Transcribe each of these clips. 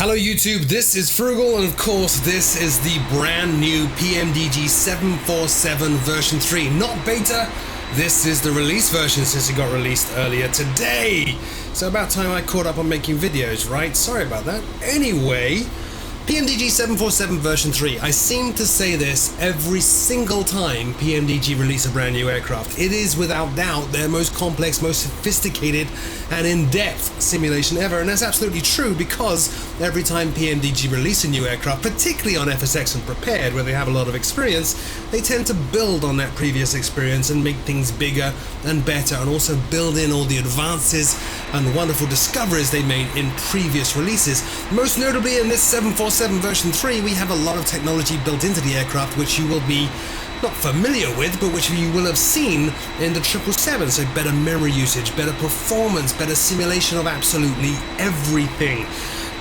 Hello YouTube, this is Frugal, and of course this is the brand new Pmdg 747 version 3, not beta. This is the release version since it got released earlier today. So about time I caught up on making videos, right? Sorry about that. Anyway, Pmdg 747 version 3. I seem to say this every single time Pmdg release a brand new aircraft. It is without doubt their most complex, most sophisticated and in-depth simulation ever, and that's absolutely true because every time Pmdg release a new aircraft, particularly on FSX and Prepared where they have a lot of experience, they tend to build on that previous experience and make things bigger and better, and also build in all the advances and wonderful discoveries they made in previous releases. Most notably in this 747 version 3, we have a lot of technology built into the aircraft which you will be not familiar with, but which you will have seen in the 777. So better memory usage, better performance, better simulation of absolutely everything.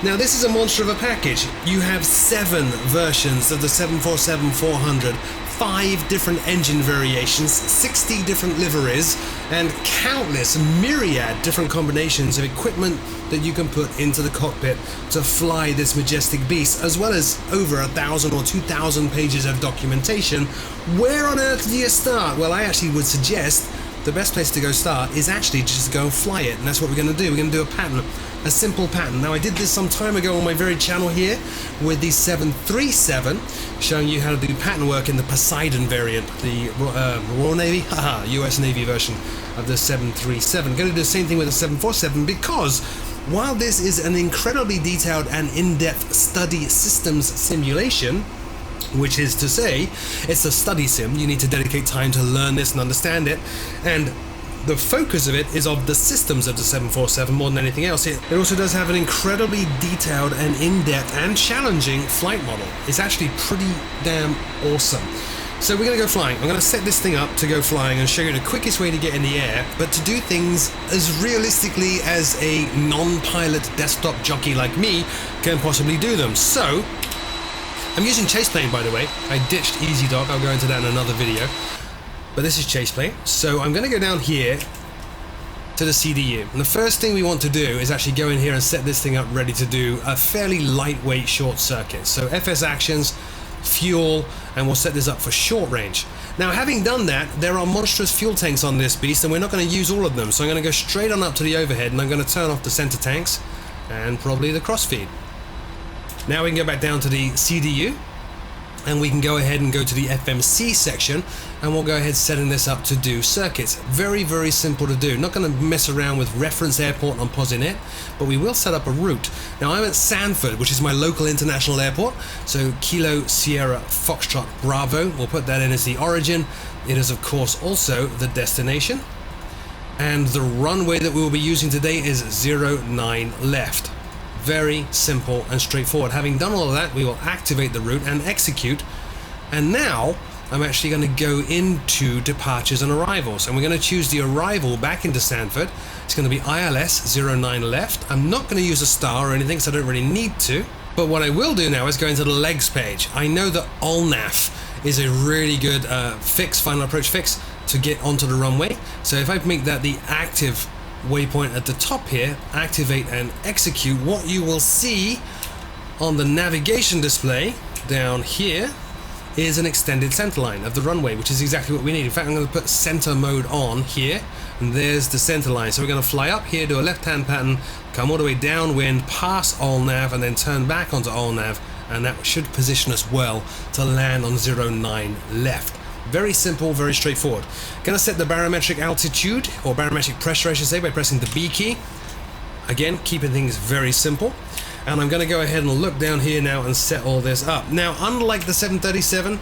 Now this is a monster of a package. You have 7 versions of the 747-400, 5 different engine variations, 60 different liveries, and countless, myriad different combinations of equipment that you can put into the cockpit to fly this majestic beast, as well as over 1,000 or 2,000 pages of documentation. Where on earth do you start? Well, I actually would suggest the best place to go start is actually just go and fly it, and that's what we're going to do. We're going to do a pattern, a simple pattern. Now I did this some time ago on my very channel here with the 737, showing you how to do pattern work in the Poseidon variant, the Royal Navy, US Navy version of the 737. Going to do the same thing with the 747 because while this is an incredibly detailed and in-depth study systems simulation, which is to say, it's a study sim. You need to dedicate time to learn this and understand it, and the focus of it is of the systems of the 747 more than anything else. It also does have an incredibly detailed and in-depth and challenging flight model. It's actually pretty damn awesome. So we're going to go flying. I'm going to set this thing up to go flying and show you the quickest way to get in the air, but to do things as realistically as a non-pilot desktop jockey like me can possibly do them. So I'm using chase plane, by the way. I ditched EasyDock. I'll go into that in another video. But this is chase plane. So I'm going to go down here to the CDU. And the first thing we want to do is actually go in here and set this thing up ready to do a fairly lightweight short circuit. So FS actions, fuel, and we'll set this up for short range. Now, having done that, there are monstrous fuel tanks on this beast, and we're not going to use all of them. So I'm going to go straight on up to the overhead, and I'm going to turn off the center tanks and probably the crossfeed. Now we can go back down to the CDU, and we can go ahead and go to the FMC section, and we'll go ahead setting this up to do circuits. Very, very simple to do. Not going to mess around with reference airport on Posinet, but we will set up a route. Now I'm at Sanford, which is my local international airport, so Kilo Sierra Foxtrot Bravo. We'll put that in as the origin. It is of course also the destination, and the runway that we will be using today is 09 left. Very simple and straightforward. Having done all of that, we will activate the route and execute. And now I'm actually going to go into departures and arrivals, and we're going to choose the arrival back into Sanford. It's going to be ILS 09 left. I'm not going to use a star or anything, so I don't really need to. But what I will do now is go into the legs page. I know that ALNAF is a really good final approach fix to get onto the runway. So if I make that the active waypoint at the top here, activate and execute, what you will see on the navigation display down here is an extended center line of the runway, which is exactly what we need. In fact, I'm going to put center mode on here, and there's the center line. So we're going to fly up here, do a left-hand pattern, come all the way downwind, past ALNAV, and then turn back onto ALNAV, and that should position us well to land on 09 left. Very simple, very straightforward. Going to set the barometric altitude, or barometric pressure I should say, by pressing the B key. Again, keeping things very simple. And I'm going to go ahead and look down here now and set all this up. Now, unlike the 737,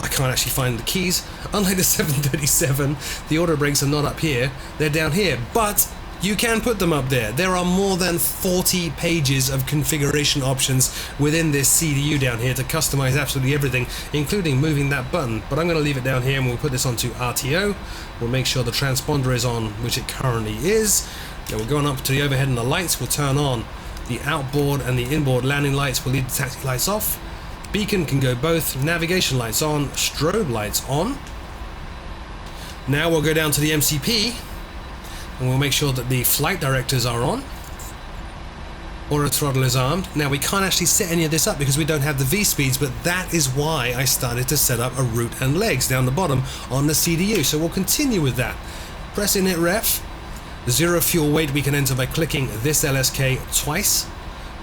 I can't actually find the keys. Unlike the 737, the auto brakes are not up here, they're down here. But you can put them up there. There are more than 40 pages of configuration options within this CDU down here to customize absolutely everything, including moving that button. But I'm going to leave it down here, and we'll put this onto RTO. We'll make sure the transponder is on, which it currently is. Then we'll go on up to the overhead, and the lights will turn on. The outboard and the inboard landing lights will leave the taxi lights off. Beacon can go both. Navigation lights on, strobe lights on. Now we'll go down to the MCP, and we'll make sure that the flight directors are on. or a throttle is armed. Now we can't actually set any of this up because we don't have the V-speeds, but that is why I started to set up a root and legs down the bottom on the CDU. So we'll continue with that. Press init ref. The zero fuel weight we can enter by clicking this LSK twice.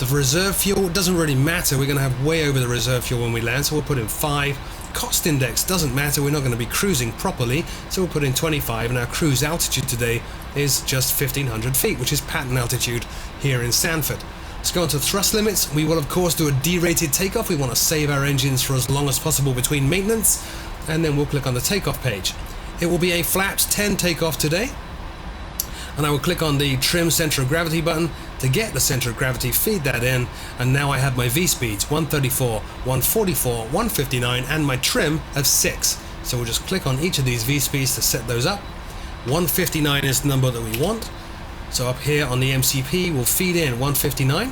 The reserve fuel doesn't really matter. We're going to have way over the reserve fuel when we land, so we'll put in 5. Cost index doesn't matter. We're not going to be cruising properly, so we'll put in 25. And our cruise altitude today is just 1,500 feet, which is pattern altitude here in Sanford. Let's go on to thrust limits. We will of course do a derated takeoff. We want to save our engines for as long as possible between maintenance, and then we'll click on the takeoff page. It will be a flaps 10 takeoff today. And I will click on the trim center of gravity button to get the center of gravity, feed that in, and now I have my V-speeds 134, 144, 159 and my trim of 6. So we'll just click on each of these V-speeds to set those up. 159 is the number that we want. So up here on the MCP we'll feed in 159,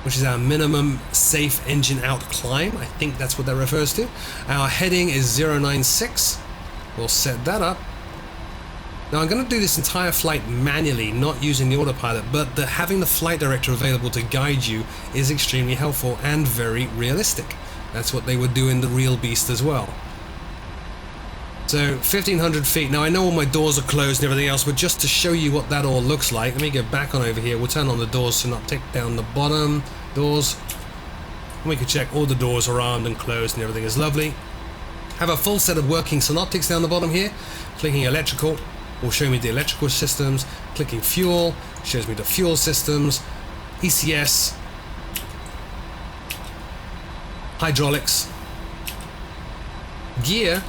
which is our minimum safe engine out climb. I think that's what that refers to. Our heading is 096. We'll set that up. Now I'm going to do this entire flight manually, not using the autopilot, but having the flight director available to guide you is extremely helpful and very realistic. That's what they would do in the real beast as well. So 1,500 feet. Now I know all my doors are closed and everything else, but just to show you what that all looks like, let me go back on over here. We'll turn on the doors to not take down the bottom doors. And we can check all the doors are armed and closed and everything is lovely. Have a full set of working synoptics down the bottom here. Clicking electrical will show me the electrical systems. Clicking fuel shows me the fuel systems, ECS, hydraulics, gear,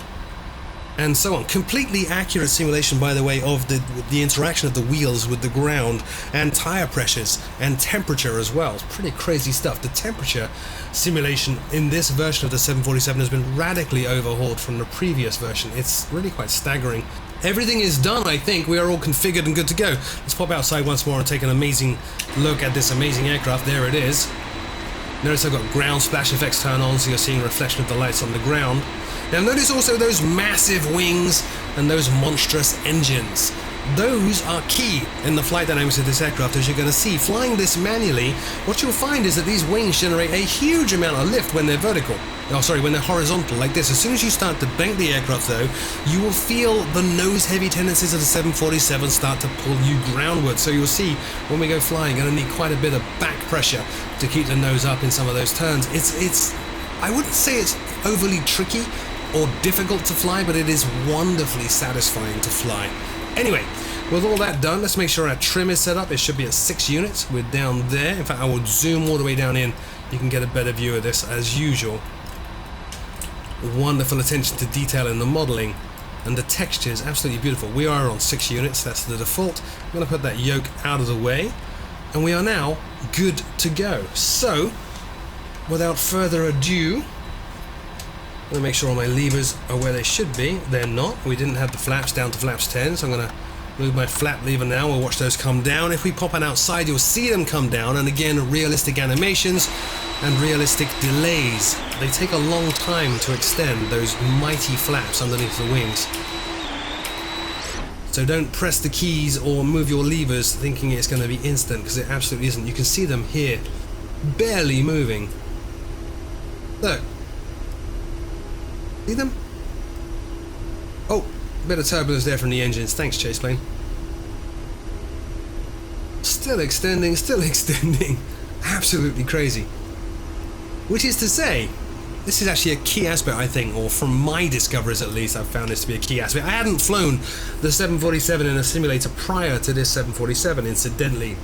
and so on. Completely accurate simulation, by the way, of the interaction of the wheels with the ground, and tire pressures and temperature as well. It's pretty crazy stuff. The temperature simulation in this version of the 747 has been radically overhauled from the previous version. It's really quite staggering. Everything is done, I think. We are all configured and good to go. Let's pop outside once more and take an amazing look at this amazing aircraft. There it is. Notice I've got ground splash effects turned on, so you're seeing a reflection of the lights on the ground. Now notice also those massive wings and those monstrous engines. Those are key in the flight dynamics of this aircraft, as you're going to see. Flying this manually, what you'll find is that these wings generate a huge amount of lift when they're vertical. Oh, sorry, when they're horizontal like this. As soon as you start to bank the aircraft though, you will feel the nose-heavy tendencies of the 747 start to pull you groundward. So you'll see when we go flying, going to need quite a bit of back pressure to keep the nose up in some of those turns. It's I wouldn't say it's overly tricky or difficult to fly, but it is wonderfully satisfying to fly. Anyway, with all that done, let's make sure our trim is set up. It should be at 6 units. We're down there. In fact, I will zoom all the way down in. You can get a better view of this as usual. Wonderful attention to detail in the modeling, and the texture is absolutely beautiful. We are on 6 units. That's the default. I'm going to put that yoke out of the way, and we are now good to go. So, without further ado, I'm going to make sure all my levers are where they should be. They're not. We didn't have the flaps down to flaps 10, so I'm going to move my flap lever now. We'll watch those come down. If we pop it outside, you'll see them come down, and again, realistic animations and realistic delays. They take a long time to extend, those mighty flaps underneath the wings. So don't press the keys or move your levers thinking it's going to be instant, because it absolutely isn't. You can see them here, barely moving. Look. See them? Oh, a bit of turbulence there from the engines. Thanks, chase plane. Still extending, still extending. Absolutely crazy. Which is to say, this is actually a key aspect, I think, or from my discoveries at least, I've found this to be a key aspect. I hadn't flown the 747 in a simulator prior to this 747, incidentally.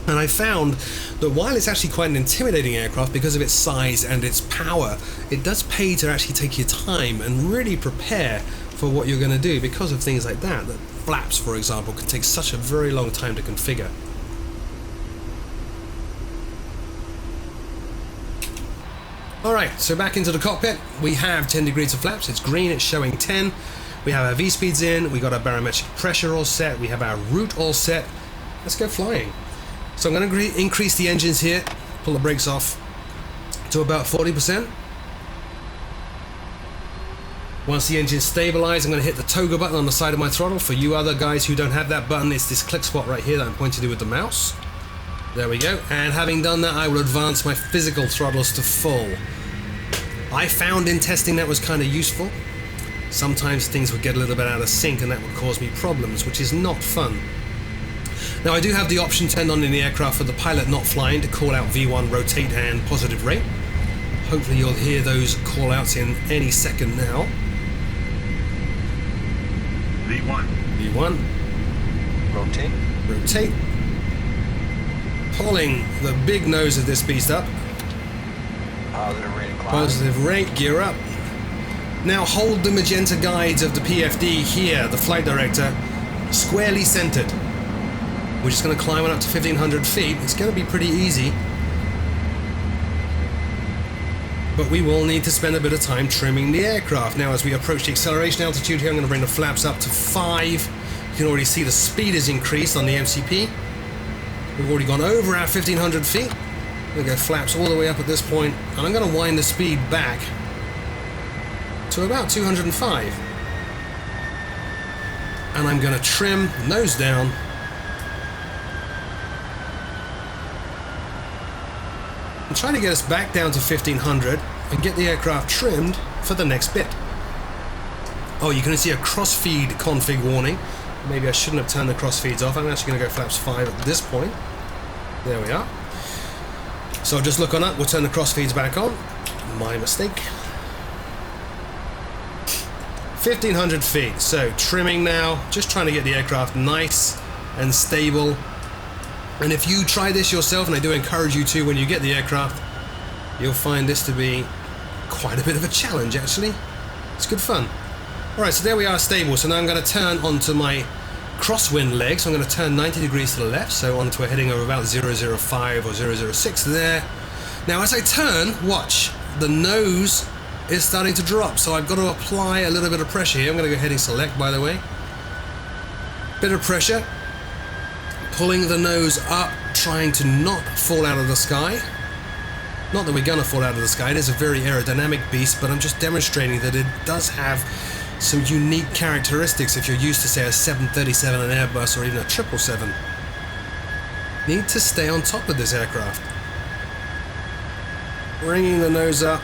And I found that while it's actually quite an intimidating aircraft because of its size and its power, it does pay to actually take your time and really prepare for what you're going to do because of things like that. That flaps, for example, can take such a very long time to configure. Alright, so back into the cockpit. We have 10 degrees of flaps. It's green, it's showing 10. We have our V-speeds in, we got our barometric pressure all set, we have our route all set. Let's go flying. So I'm going to increase the engines here, pull the brakes off to about 40%. Once the engine's stabilized, I'm going to hit the toggle button on the side of my throttle. For you other guys who don't have that button, it's this click spot right here that I'm pointing to with the mouse. There we go. And having done that, I will advance my physical throttles to full. I found in testing that was kind of useful. Sometimes things would get a little bit out of sync and that would cause me problems, which is not fun. Now I do have the option turned on in the aircraft for the pilot not flying to call out V1, rotate and positive rate. Hopefully you'll hear those call outs in any second now. V1. V1. Rotate. Rotate. Pulling the big nose of this beast up. Positive rate. Positive rate, gear up. Now hold the magenta guides of the PFD here, the flight director, squarely centered. We're just going to climb it up to 1,500 feet. It's going to be pretty easy. But we will need to spend a bit of time trimming the aircraft. Now as we approach the acceleration altitude here, I'm going to bring the flaps up to 5. You can already see the speed is increased on the MCP. We've already gone over our 1,500 feet. I'm going to go flaps all the way up at this point, and I'm going to wind the speed back to about 205. And I'm going to trim nose down. I'm trying to get us back down to 1,500 and get the aircraft trimmed for the next bit. Oh, you can see a crossfeed config warning. Maybe I shouldn't have turned the crossfeeds off. I'm actually going to go flaps 5 at this point. There we are. So just look on up, we'll turn the crossfeeds back on. My mistake. 1,500 feet, so trimming now, just trying to get the aircraft nice and stable. And if you try this yourself, and I do encourage you to when you get the aircraft, you'll find this to be quite a bit of a challenge actually. It's good fun. Alright, so there we are stable. So now I'm going to turn onto my crosswind leg. So I'm going to turn 90 degrees to the left, so onto a heading of about 005 or 006 there. Now as I turn, watch, the nose is starting to drop, so I've got to apply a little bit of pressure here. I'm going to go heading select, by the way. Bit of pressure. Pulling the nose up, trying to not fall out of the sky. Not that we're going to fall out of the sky, it is a very aerodynamic beast, but I'm just demonstrating that it does have some unique characteristics if you're used to, say, a 737, an Airbus, or even a 777. Need to stay on top of this aircraft. Bringing the nose up,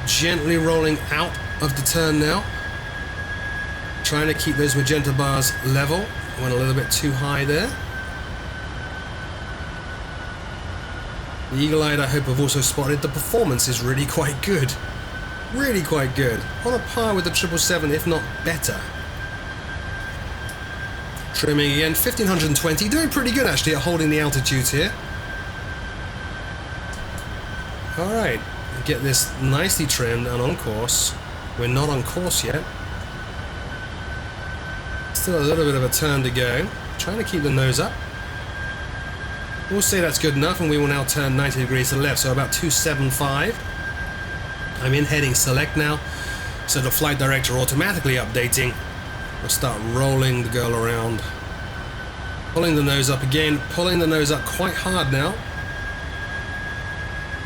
gently rolling out of the turn now. Trying to keep those magenta bars level. Went a little bit too high there. The eagle-eyed, I hope, have also spotted the performance is really quite good. Really quite good. On a par with the 777, if not better. Trimming again, 1,520. Doing pretty good, actually, at holding the altitudes here. Alright, get this nicely trimmed and on course. We're not on course yet. Still a little bit of a turn to go. Trying to keep the nose up. We'll say that's good enough, and we will now turn 90 degrees to the left, so about 275. I'm in heading select now, so the flight director automatically updating. We'll start rolling the girl around. Pulling the nose up again, pulling the nose up quite hard now.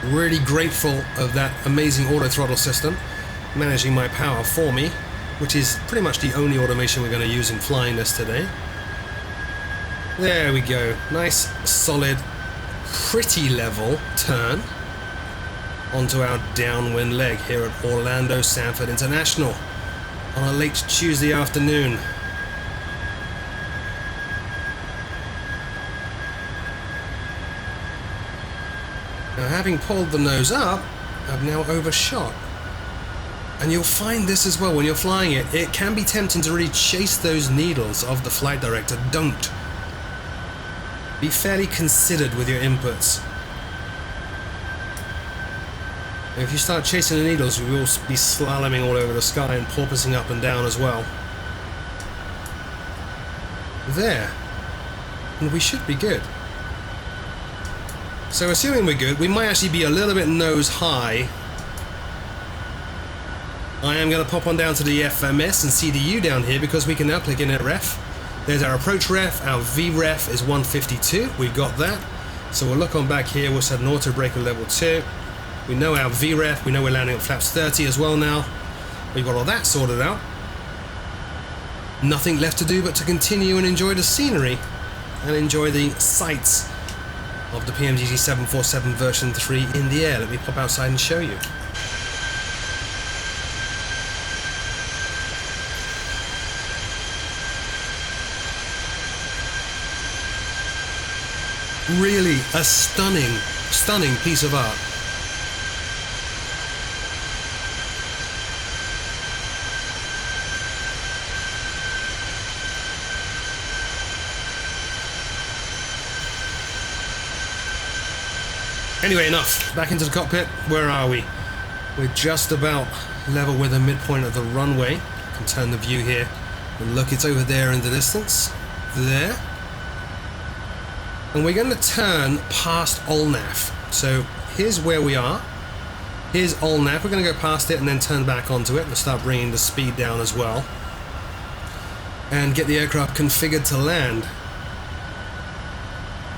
Really grateful of that amazing auto throttle system, managing my power for me, which is pretty much the only automation we're going to use in flying this today. There we go. Nice, solid, pretty level turn onto our downwind leg here at Orlando Sanford International on a late Tuesday afternoon. Now, having pulled the nose up, I've now overshot. And you'll find this as well when you're flying it. It can be tempting to really chase those needles of the flight director. Don't. Be fairly considered with your inputs. If you start chasing the needles, we will be slaloming all over the sky and porpoising up and down as well. There. And we should be good. So assuming we're good, we might actually be a little bit nose high. I am going to pop on down to the FMS and CDU down here because we can now click in at ref. There's our approach ref, our VREF is 152, we've got that. So we'll look on back here, we'll set an auto brake at level 2. We know our VREF, we know we're landing at flaps 30 as well now. we've got all that sorted out. Nothing left to do but to continue and enjoy the scenery and enjoy the sights of the Pmdg 747 version 3 in the air. Let me pop outside and show you. Really a stunning piece of art. Anyway, enough. Back into the cockpit. Where are we? We're just about level with the midpoint of the runway. I can turn the view here and look, it's over there in the distance. There. And we're going to turn past Olnav. So here's where we are. Here's Olnav. We're going to go past it and then turn back onto it. We'll start bringing the speed down as well. And get the aircraft configured to land.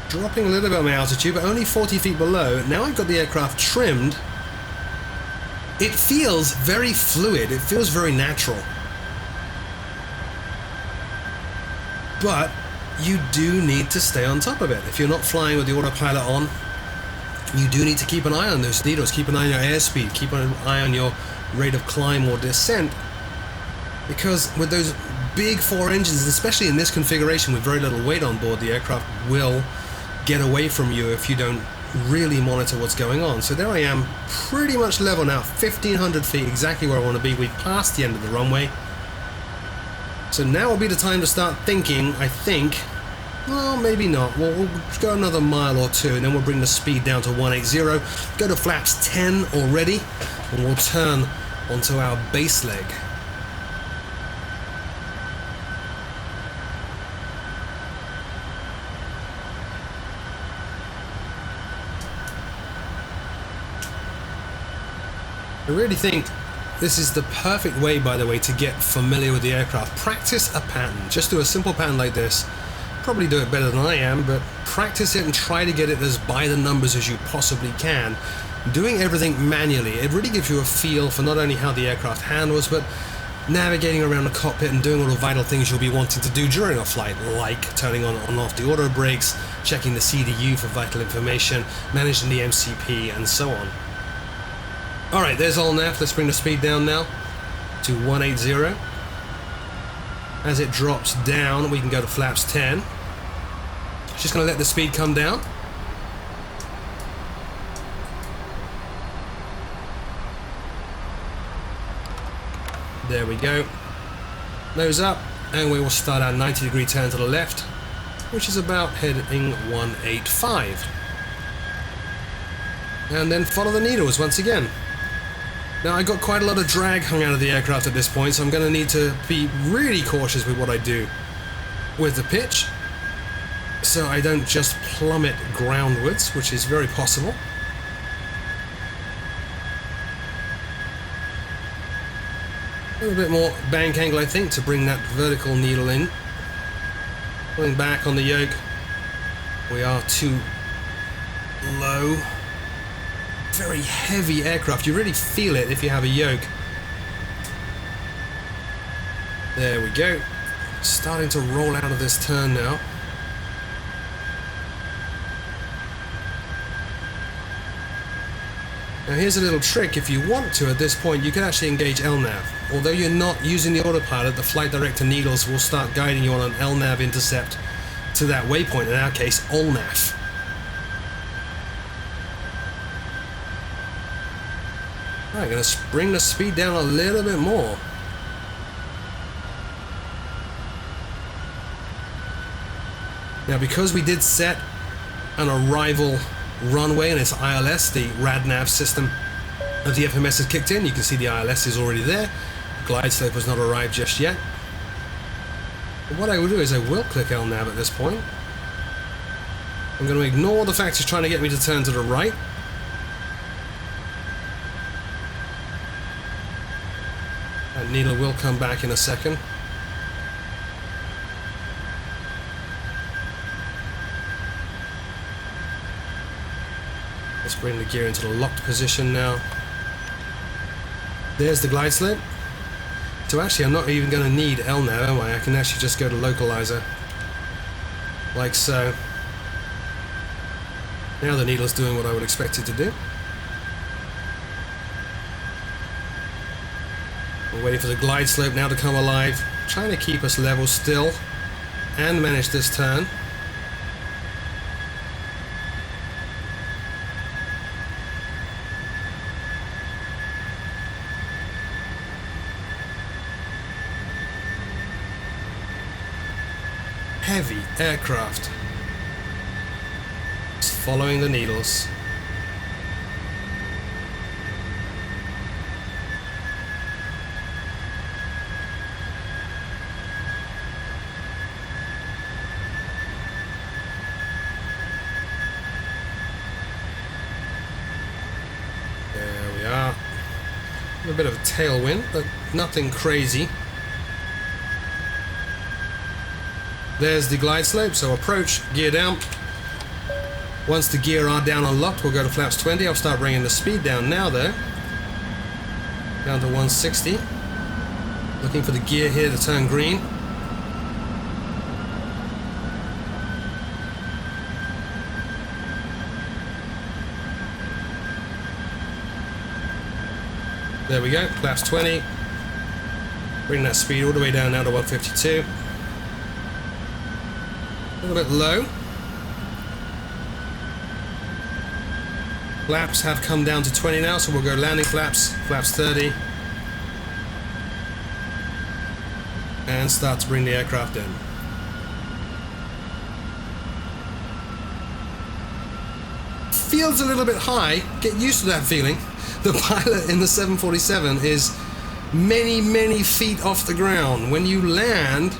Dropping a little bit on my altitude, but only 40 feet below. Now I've got the aircraft trimmed. It feels very fluid. It feels very natural. But you do need to stay on top of it. If you're not flying with the autopilot on, you do need to keep an eye on those needles, keep an eye on your airspeed, keep an eye on your rate of climb or descent, because with those big 4 engines, especially in this configuration with very little weight on board, the aircraft will get away from you if you don't really monitor what's going on. So there I am, pretty much level now, 1,500 feet, exactly where I want to be. We've passed the end of the runway. So now will be the time to start thinking, I think, well, maybe not. We'll go another mile or two, and then we'll bring the speed down to 180, go to flaps 10 already, and we'll turn onto our base leg. I really think this is the perfect way, by the way, to get familiar with the aircraft. Practice a pattern. Just do a simple pattern like this. Probably do it better than I am, but practice it and try to get it as by the numbers as you possibly can. Doing everything manually, it really gives you a feel for not only how the aircraft handles, but navigating around the cockpit and doing all the vital things you'll be wanting to do during a flight, like turning on and off the auto brakes, checking the CDU for vital information, managing the MCP, and so on. Alright, there's Olnav. Let's bring the speed down now to 180. As it drops down, we can go to flaps 10. Just going to let the speed come down. There we go. Nose up, and we will start our 90-degree turn to the left, which is about heading 185. And then follow the needles once again. Now, I got quite a lot of drag hung out of the aircraft at this point, so I'm going to need to be really cautious with what I do with the pitch, so I don't just plummet groundwards, which is very possible. A little bit more bank angle, I think, to bring that vertical needle in. Pulling back on the yoke. We are too low. Very heavy aircraft. You really feel it if you have a yoke. There we go. Starting to roll out of this turn now. Now here's a little trick. If you want to at this point, you can actually engage LNAV. Although you're not using the autopilot, the flight director needles will start guiding you on an LNAV intercept to that waypoint, in our case, OLNAV. Alright, going to bring the speed down a little bit more. Now, because we did set an arrival runway and its ILS, the RadNav system of the FMS has kicked in. You can see the ILS is already there. The glide slope has not arrived just yet. But what I will do is I will click LNav at this point. I'm going to ignore the fact it's trying to get me to turn to the right. That needle will come back in a second. Let's bring the gear into the locked position now. There's the glide slope. So actually I'm not even going to need L now, am I? I can actually just go to localizer. Like so. Now the needle's doing what I would expect it to do. We're waiting for the glide slope now to come alive. Trying to keep us level still and manage this turn. Heavy aircraft. Just following the needles. There we are. A bit of a tailwind, but nothing crazy. There's the glide slope, so approach, gear down. Once the gear are down unlocked, we'll go to flaps 20. I'll start bringing the speed down now though. Down to 160. Looking for the gear here to turn green. There we go, flaps 20. Bring that speed all the way down now to 152. A little bit low. Flaps have come down to 20 now, so we'll go landing flaps, flaps 30. And start to bring the aircraft in. Feels a little bit high, get used to that feeling. The pilot in the 747 is many feet off the ground. When you land,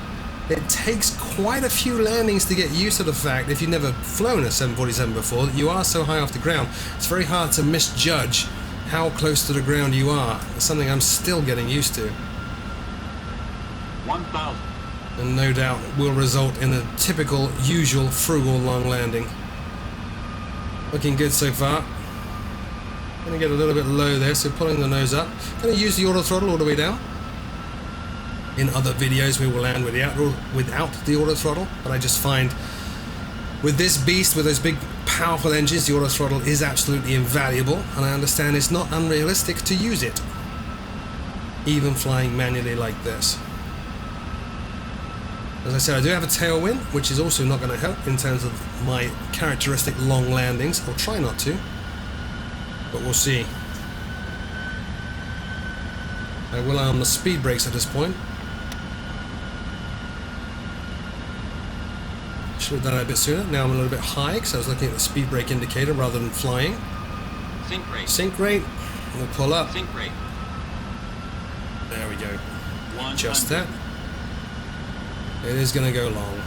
it takes quite a few landings to get used to the fact, if you've never flown a 747 before, that you are so high off the ground. It's very hard to misjudge how close to the ground you are. It's something I'm still getting used to. 1,000. And no doubt will result in a typical, usual, frugal long landing. Looking good so far. Gonna get a little bit low there, so pulling the nose up. Gonna use the auto throttle all the way down. In other videos we will land without the auto throttle, but I just find with this beast, with those big powerful engines, the auto throttle is absolutely invaluable, and I understand it's not unrealistic to use it, even flying manually like this. As I said, I do have a tailwind, which is also not going to help in terms of my characteristic long landings. I'll try not to, but we'll see. I will arm the speed brakes at this point. Should have done it a bit sooner. Now I'm a little bit high because I was looking at the speed brake indicator rather than flying. Sync rate. Sync rate. We'll pull up. Sync rate. There we go. 100. Just that. It is going to go long.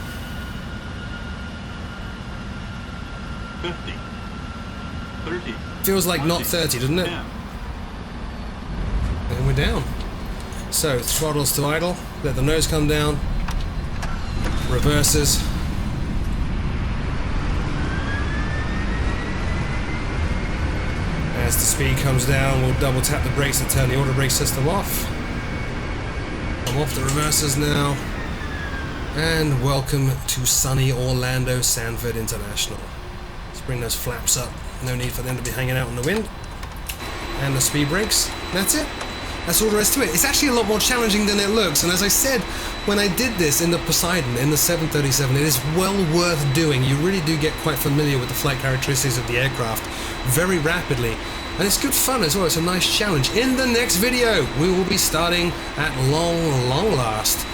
50. 30. Feels like not 30, doesn't it? Yeah. And we're down. So throttles to idle. Let the nose come down. Reverses. As the speed comes down, we'll double tap the brakes to turn the auto brake system off. I'm off the reversers now. And welcome to sunny Orlando Sanford International. Let's bring those flaps up. No need for them to be hanging out in the wind. And the speed brakes. That's it. That's all there is to it. It's actually a lot more challenging than it looks. And as I said, when I did this in the Poseidon, in the 737, it is well worth doing. You really do get quite familiar with the flight characteristics of the aircraft very rapidly. And it's good fun as well. It's a nice challenge. In the next video, we will be starting at long last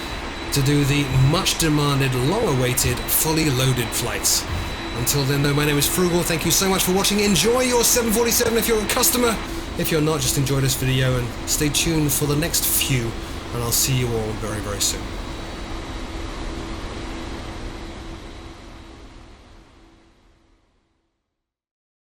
to do the much demanded, long awaited, fully loaded flights. Until then though, my name is Frugal. Thank you so much for watching. Enjoy your 747 if you're a customer. If you're not, just enjoy this video and stay tuned for the next few. And I'll see you all very soon.